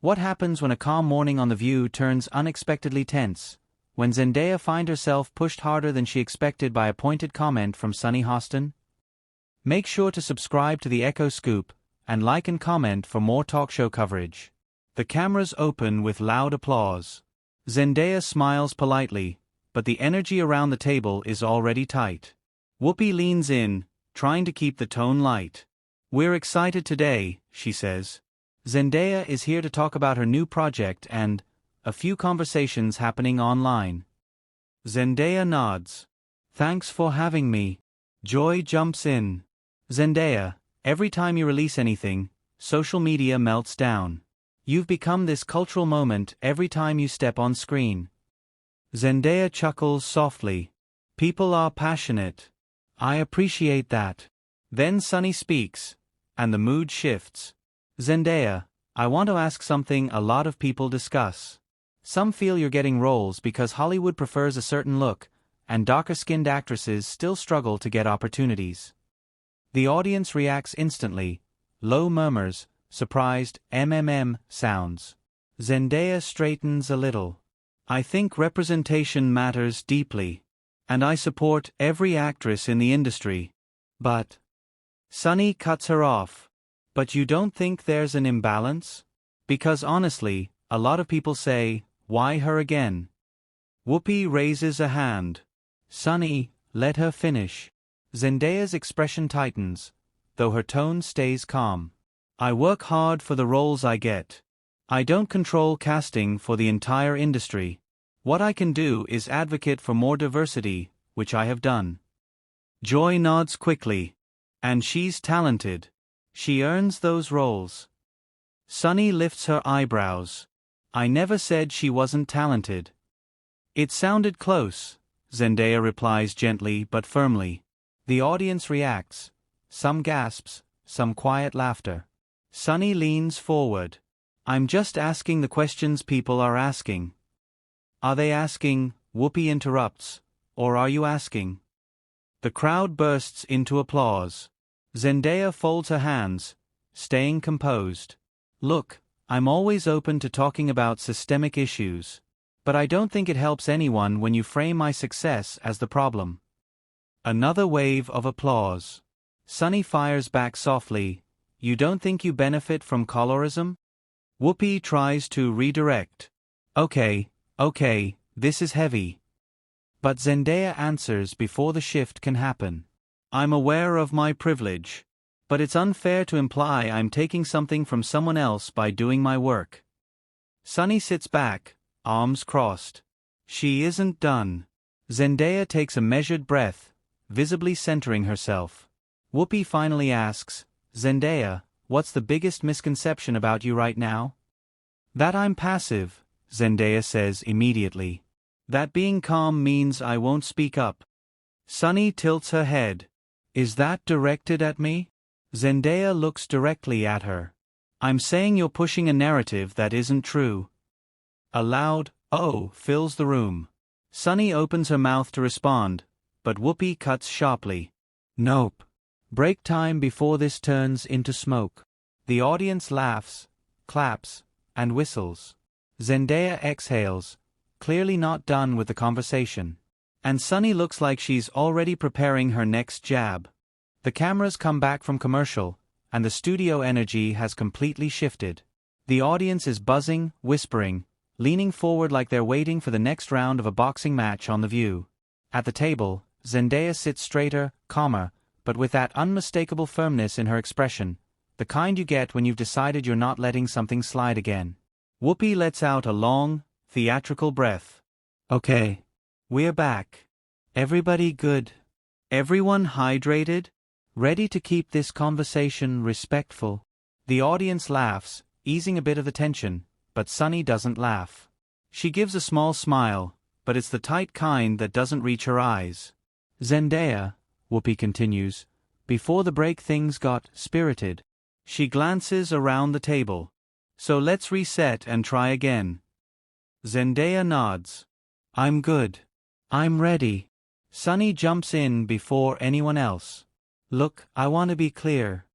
What happens when a calm morning on The View turns unexpectedly tense? When Zendaya finds herself pushed harder than she expected by a pointed comment from Sunny Hostin? Make sure to subscribe to the Echo Scoop, and like and comment for more talk show coverage. The cameras open with loud applause. Zendaya smiles politely, but the energy around the table is already tight. Whoopi leans in, trying to keep the tone light. "We're excited today," she says. Zendaya is here to talk about her new project and a few conversations happening online. Zendaya nods. "Thanks for having me." Joy jumps in. "Zendaya, every time you release anything, social media melts down. You've become this cultural moment every time you step on screen." Zendaya chuckles softly. "People are passionate. I appreciate that." Then Sunny speaks, and the mood shifts. "Zendaya, I want to ask something a lot of people discuss. Some feel you're getting roles because Hollywood prefers a certain look, and darker-skinned actresses still struggle to get opportunities." The audience reacts instantly. Low murmurs, surprised sounds. Zendaya straightens a little. "I think representation matters deeply. And I support every actress in the industry. But..." Sunny cuts her off. "But you don't think there's an imbalance? Because honestly, a lot of people say, why her again?" Whoopi raises a hand. "Sunny, let her finish." Zendaya's expression tightens, though her tone stays calm. "I work hard for the roles I get. I don't control casting for the entire industry. What I can do is advocate for more diversity, which I have done." Joy nods quickly. "And she's talented. She earns those roles." Sunny lifts her eyebrows. "I never said she wasn't talented." "It sounded close," Zendaya replies gently but firmly. The audience reacts. Some gasps, some quiet laughter. Sunny leans forward. "I'm just asking the questions people are asking." "Are they asking?" Whoopi interrupts. "Or are you asking?" The crowd bursts into applause. Zendaya folds her hands, staying composed. "Look, I'm always open to talking about systemic issues. But I don't think it helps anyone when you frame my success as the problem." Another wave of applause. Sunny fires back softly. "You don't think you benefit from colorism?" Whoopi tries to redirect. Okay, this is heavy." But Zendaya answers before the shift can happen. "I'm aware of my privilege. But it's unfair to imply I'm taking something from someone else by doing my work." Sunny sits back, arms crossed. She isn't done. Zendaya takes a measured breath, visibly centering herself. Whoopi finally asks, "Zendaya, what's the biggest misconception about you right now?" "That I'm passive," Zendaya says immediately. "That being calm means I won't speak up." Sunny tilts her head. "Is that directed at me?" Zendaya looks directly at her. "I'm saying you're pushing a narrative that isn't true." A loud "oh" fills the room. Sunny opens her mouth to respond, but Whoopi cuts sharply. "Nope. Break time before this turns into smoke." The audience laughs, claps, and whistles. Zendaya exhales, clearly not done with the conversation. And Sunny looks like she's already preparing her next jab. The cameras come back from commercial, and the studio energy has completely shifted. The audience is buzzing, whispering, leaning forward like they're waiting for the next round of a boxing match on The View. At the table, Zendaya sits straighter, calmer, but with that unmistakable firmness in her expression, the kind you get when you've decided you're not letting something slide again. Whoopi lets out a long, theatrical breath. "Okay. We're back. Everybody good? Everyone hydrated? Ready to keep this conversation respectful?" The audience laughs, easing a bit of the tension, but Sunny doesn't laugh. She gives a small smile, but it's the tight kind that doesn't reach her eyes. "Zendaya," Whoopi continues, "before the break things got spirited." She glances around the table. "So let's reset and try again." Zendaya nods. "I'm good. I'm ready." Sunny jumps in before anyone else. "Look, I want to be clear.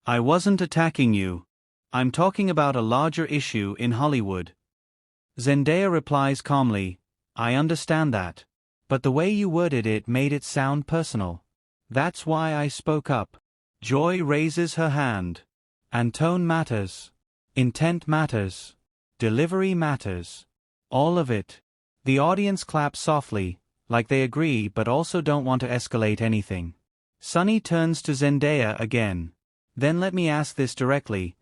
I wasn't attacking you. I'm talking about a larger issue in Hollywood. Zendaya replies calmly, I understand that. But the way you worded it made it sound personal. That's why I spoke up. Joy raises her hand. And tone matters. Intent matters. Delivery matters. All of it. The audience claps softly, like they agree but also don't want to escalate anything. Sunny turns to Zendaya again. Then let me ask this directly.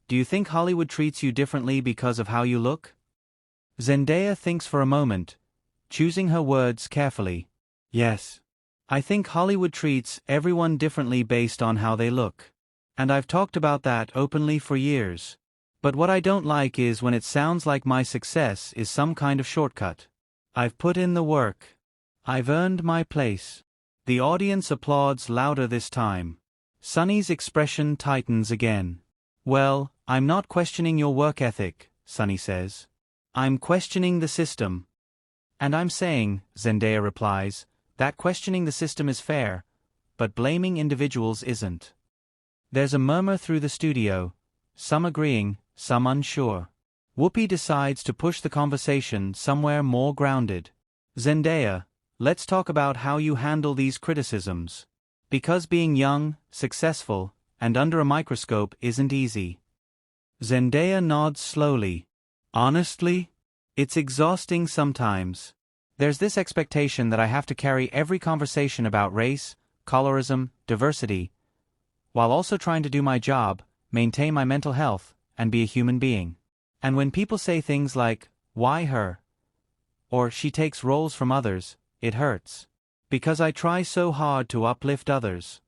Do you think Hollywood treats you differently because of how you look? Zendaya thinks for a moment, choosing her words carefully. Yes. I think Hollywood treats everyone differently based on how they look. And I've talked about that openly for years. But what I don't like is when it sounds like my success is some kind of shortcut. I've put in the work. I've earned my place. The audience applauds louder this time. Sunny's expression tightens again. Well, I'm not questioning your work ethic, Sunny says. I'm questioning the system. And I'm saying, Zendaya replies, that questioning the system is fair, but blaming individuals isn't. There's a murmur through the studio, some agreeing, some unsure. Whoopi decides to push the conversation somewhere more grounded. Zendaya, let's talk about how you handle these criticisms. Because being young, successful, and under a microscope isn't easy. Zendaya nods slowly. Honestly, it's exhausting sometimes. There's this expectation that I have to carry every conversation about race, colorism, diversity, while also trying to do my job, maintain my mental health, and be a human being. And when people say things like, why her? Or she takes roles from others, it hurts. Because I try so hard to uplift others.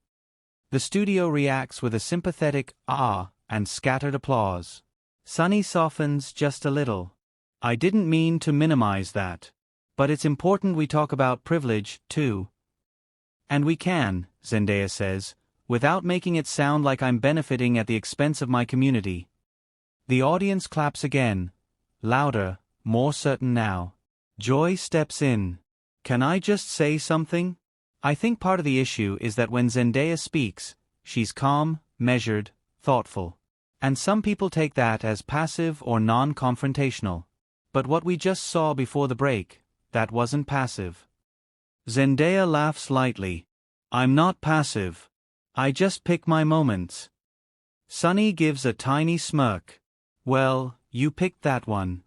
The studio reacts with a sympathetic ah and scattered applause. Sunny softens just a little. I didn't mean to minimize that. But it's important we talk about privilege, too. And we can, Zendaya says, without making it sound like I'm benefiting at the expense of my community. The audience claps again, louder, more certain now. Joy steps in. Can I just say something? I think part of the issue is that when Zendaya speaks, she's calm, measured, thoughtful. And some people take that as passive or non-confrontational. But what we just saw before the break, that wasn't passive. Zendaya laughs lightly. I'm not passive. I just pick my moments. Sunny gives a tiny smirk. Well, you picked that one.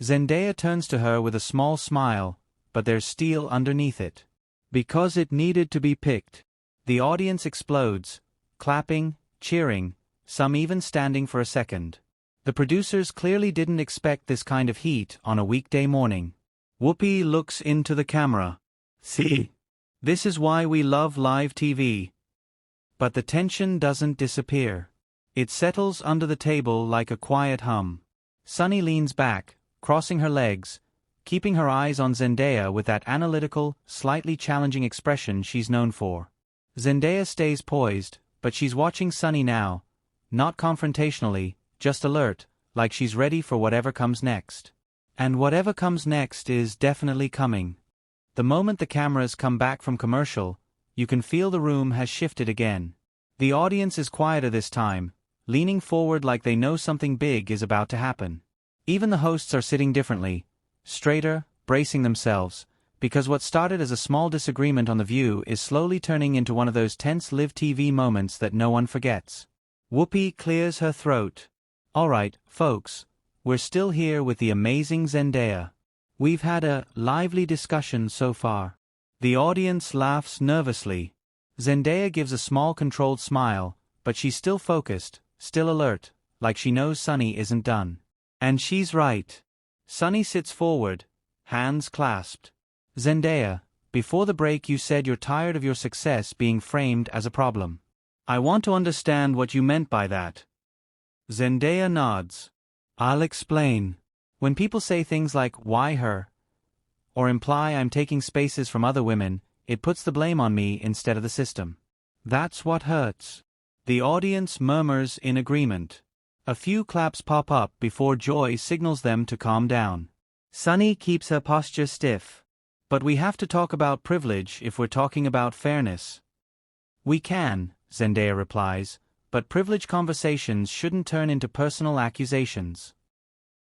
Zendaya turns to her with a small smile, but there's steel underneath it. Because it needed to be picked. The audience explodes, clapping, cheering, some even standing for a second. The producers clearly didn't expect this kind of heat on a weekday morning. Whoopi looks into the camera. See? This is why we love live TV. But the tension doesn't disappear. It settles under the table like a quiet hum. Sunny leans back, crossing her legs, keeping her eyes on Zendaya with that analytical, slightly challenging expression she's known for. Zendaya stays poised, but she's watching Sunny now, not confrontationally, just alert, like she's ready for whatever comes next. And whatever comes next is definitely coming. The moment the cameras come back from commercial, you can feel the room has shifted again. The audience is quieter this time, leaning forward like they know something big is about to happen. Even the hosts are sitting differently, straighter, bracing themselves, because what started as a small disagreement on The View is slowly turning into one of those tense live TV moments that no one forgets. Whoopi clears her throat. All right, folks, we're still here with the amazing Zendaya. We've had a lively discussion so far. The audience laughs nervously. Zendaya gives a small controlled smile, but she's still focused, still alert, like she knows Sunny isn't done. And she's right. Sunny sits forward, hands clasped. Zendaya, before the break you said you're tired of your success being framed as a problem. I want to understand what you meant by that. Zendaya nods. I'll explain. When people say things like, why her? Or imply I'm taking spaces from other women, it puts the blame on me instead of the system. That's what hurts. The audience murmurs in agreement. A few claps pop up before Joy signals them to calm down. Sunny keeps her posture stiff. But we have to talk about privilege if we're talking about fairness. We can, Zendaya replies, but privileged conversations shouldn't turn into personal accusations.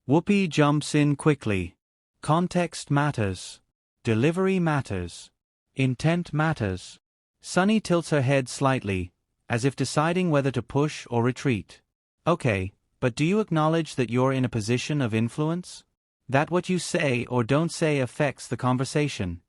Whoopi jumps in quickly. Context matters. Delivery matters. Intent matters. Sunny tilts her head slightly, as if deciding whether to push or retreat. Okay, but do you acknowledge that you're in a position of influence? That what you say or don't say affects the conversation?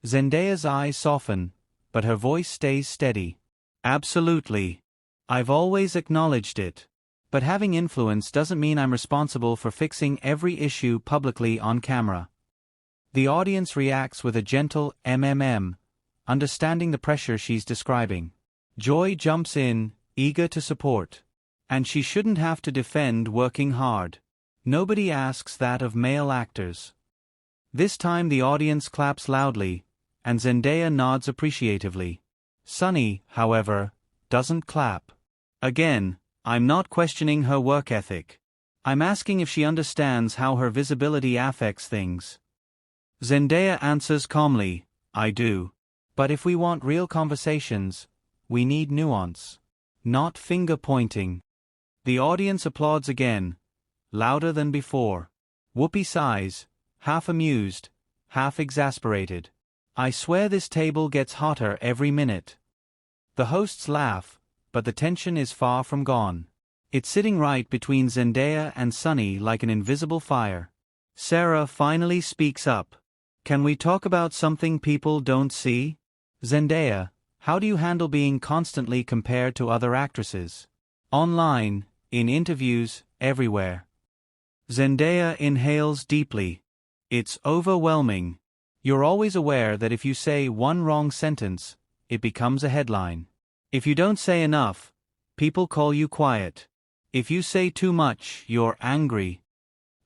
Zendaya's eyes soften, but her voice stays steady. Absolutely. I've always acknowledged it. But having influence doesn't mean I'm responsible for fixing every issue publicly on camera. The audience reacts with a gentle MMM, understanding the pressure she's describing. Joy jumps in, eager to support. And she shouldn't have to defend working hard. Nobody asks that of male actors. This time the audience claps loudly, and Zendaya nods appreciatively. Sunny, however, doesn't clap. Again, I'm not questioning her work ethic. I'm asking if she understands how her visibility affects things. Zendaya answers calmly, I do. But if we want real conversations, we need nuance. Not finger-pointing. The audience applauds again, louder than before. Whoopi sighs, half amused, half exasperated. I swear this table gets hotter every minute. The hosts laugh, but the tension is far from gone. It's sitting right between Zendaya and Sunny like an invisible fire. Sarah finally speaks up. Can we talk about something people don't see? Zendaya, how do you handle being constantly compared to other actresses? Online, in interviews, everywhere. Zendaya inhales deeply. It's overwhelming. You're always aware that if you say one wrong sentence, it becomes a headline. If you don't say enough, people call you quiet. If you say too much, you're angry.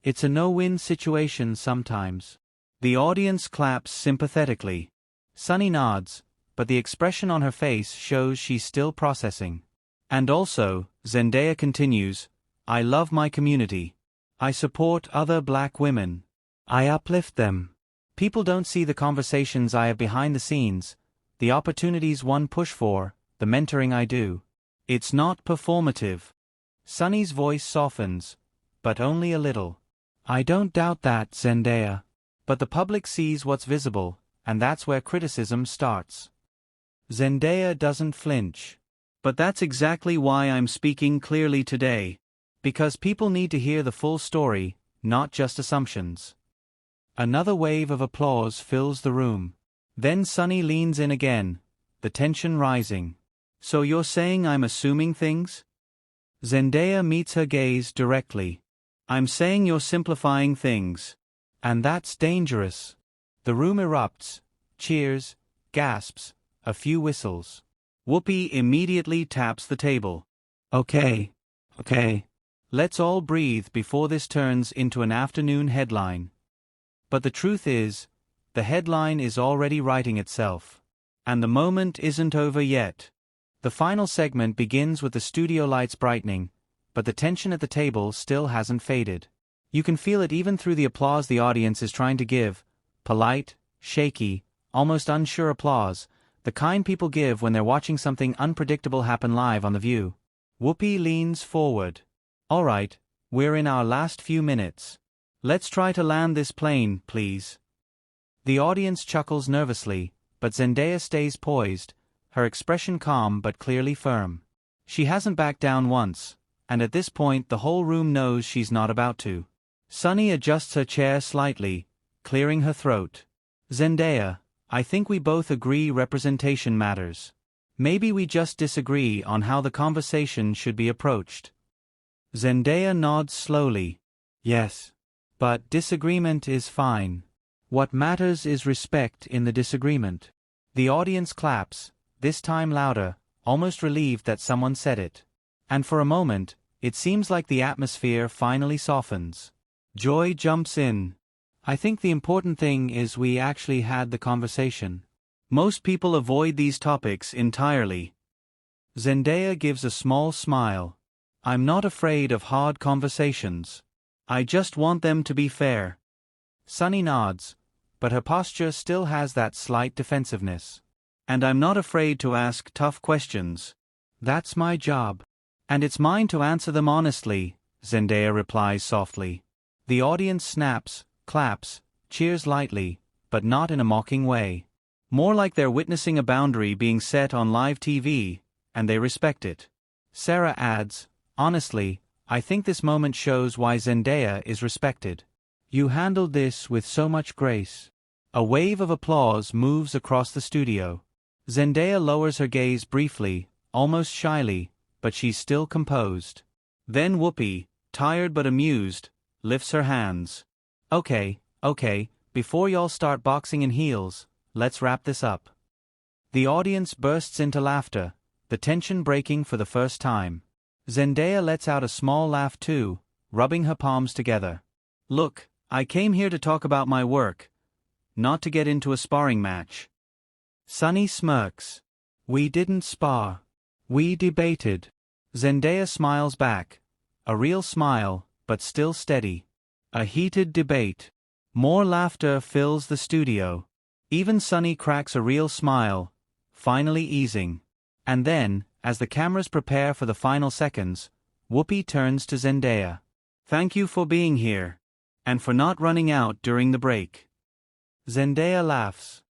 It's a no-win situation sometimes. The audience claps sympathetically. Sunny nods, but the expression on her face shows she's still processing. And also, Zendaya continues, I love my community. I support other black women. I uplift them. People don't see the conversations I have behind the scenes, the opportunities one push for, the mentoring I do. It's not performative. Sunny's voice softens, but only a little. I don't doubt that, Zendaya. But the public sees what's visible, and that's where criticism starts. Zendaya doesn't flinch. But that's exactly why I'm speaking clearly today. Because people need to hear the full story, not just assumptions. Another wave of applause fills the room. Then Sunny leans in again, the tension rising. So you're saying I'm assuming things? Zendaya meets her gaze directly. I'm saying you're simplifying things. And that's dangerous. The room erupts, cheers, gasps, a few whistles. Whoopi immediately taps the table. Okay. Let's all breathe before this turns into an afternoon headline. But the truth is, the headline is already writing itself. And the moment isn't over yet. The final segment begins with the studio lights brightening, but the tension at the table still hasn't faded. You can feel it even through the applause the audience is trying to give, polite, shaky, almost unsure applause, the kind people give when they're watching something unpredictable happen live on The View. Whoopi leans forward. All right, we're in our last few minutes. Let's try to land this plane, please. The audience chuckles nervously, but Zendaya stays poised, her expression calm but clearly firm. She hasn't backed down once, and at this point the whole room knows she's not about to. Sunny adjusts her chair slightly, clearing her throat. Zendaya, I think we both agree representation matters. Maybe we just disagree on how the conversation should be approached. Zendaya nods slowly. Yes. But disagreement is fine. What matters is respect in the disagreement. The audience claps, this time louder, almost relieved that someone said it. And for a moment, it seems like the atmosphere finally softens. Joy jumps in. I think the important thing is we actually had the conversation. Most people avoid these topics entirely. Zendaya gives a small smile. I'm not afraid of hard conversations. I just want them to be fair. Sunny nods, but her posture still has that slight defensiveness. And I'm not afraid to ask tough questions. That's my job. And it's mine to answer them honestly, Zendaya replies softly. The audience snaps, claps, cheers lightly, but not in a mocking way. More like they're witnessing a boundary being set on live TV, and they respect it. Sarah adds, honestly, I think this moment shows why Zendaya is respected. You handled this with so much grace. A wave of applause moves across the studio. Zendaya lowers her gaze briefly, almost shyly, but she's still composed. Then Whoopi, tired but amused, lifts her hands. Okay, before y'all start boxing in heels, let's wrap this up. The audience bursts into laughter, the tension breaking for the first time. Zendaya lets out a small laugh too, rubbing her palms together. Look, I came here to talk about my work, not to get into a sparring match. Sunny smirks. We didn't spar. We debated. Zendaya smiles back. A real smile, but still steady. A heated debate. More laughter fills the studio. Even Sunny cracks a real smile, finally easing. And then, as the cameras prepare for the final seconds, Whoopi turns to Zendaya. Thank you for being here. And for not running out during the break. Zendaya laughs.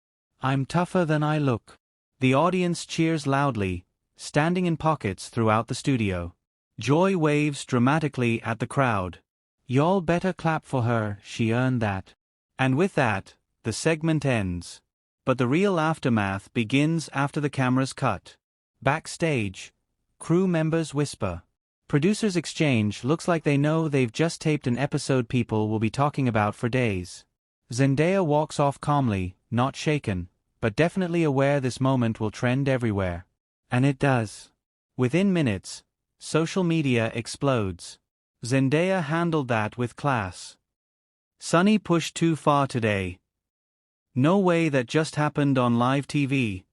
I'm tougher than I look. The audience cheers loudly, standing in pockets throughout the studio. Joy waves dramatically at the crowd. Y'all better clap for her, she earned that. And with that, the segment ends. But the real aftermath begins after the cameras cut. Backstage, crew members whisper. Producers exchange looks like they know they've just taped an episode people will be talking about for days. Zendaya walks off calmly, not shaken, but definitely aware this moment will trend everywhere. And it does. Within minutes, social media explodes. Zendaya handled that with class. Sunny pushed too far today. No way that just happened on live TV.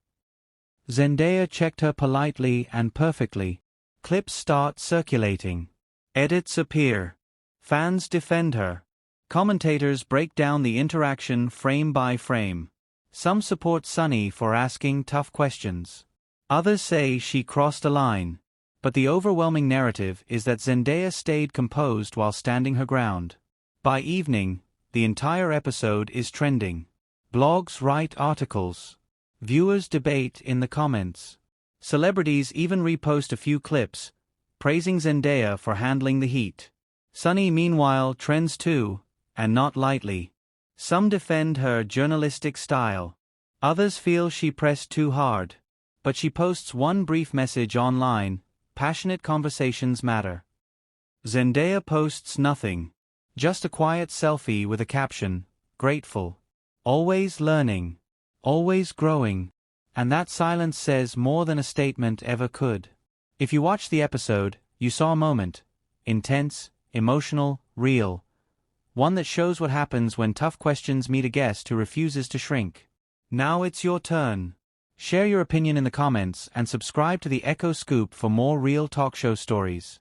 Zendaya checked her politely and perfectly. Clips start circulating. Edits appear. Fans defend her. Commentators break down the interaction frame by frame. Some support Sunny for asking tough questions. Others say she crossed a line. But the overwhelming narrative is that Zendaya stayed composed while standing her ground. By evening, the entire episode is trending. Blogs write articles. Viewers debate in the comments. Celebrities even repost a few clips, praising Zendaya for handling the heat. Sunny meanwhile trends too, and not lightly. Some defend her journalistic style. Others feel she pressed too hard. But she posts one brief message online, passionate conversations matter. Zendaya posts nothing. Just a quiet selfie with a caption, grateful. Always learning. Always growing. And that silence says more than a statement ever could. If you watched the episode, you saw a moment. Intense, emotional, real. One that shows what happens when tough questions meet a guest who refuses to shrink. Now it's your turn. Share your opinion in the comments and subscribe to the Echo Scoop for more real talk show stories.